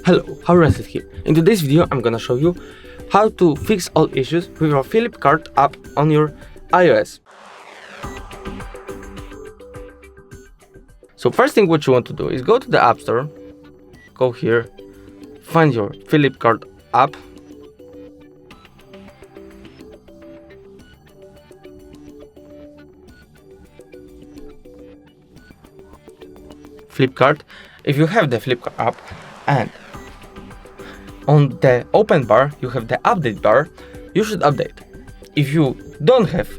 Hello, Howrest here. In today's video, I'm gonna show you how to fix all issues with your Flipkart app on your iOS. So first thing what you want to do is go to the App Store, go here, find your Flipkart app, Flipkart. If you have the Flipkart app, and on the open bar you have the update bar, you should update. If you don't have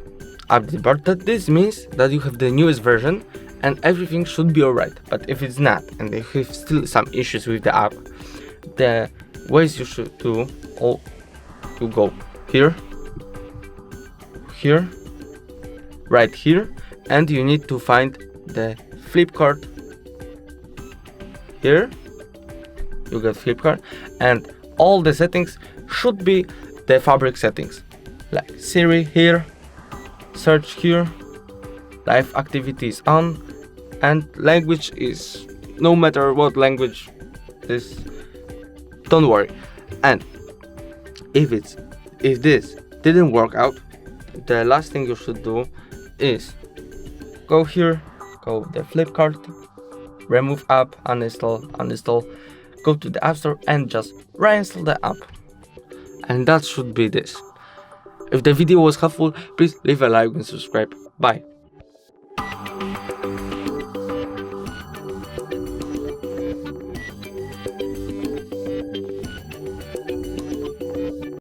update bar, this means that you have the newest version and everything should be alright. But if it's not, and if you have still some issues with the app, the ways you should do, you go here, right here, and you need to find the Flipkart. Here you get Flipkart, and all the settings should be the fabric settings, like Siri here, search here, live activities on, and language is no matter what language this, don't worry. And if this didn't work out, the last thing you should do is go here, go the Flipkart, remove app, uninstall, go to the App Store and just reinstall the app. And that should be this. If the video was helpful, please leave a like and subscribe. Bye.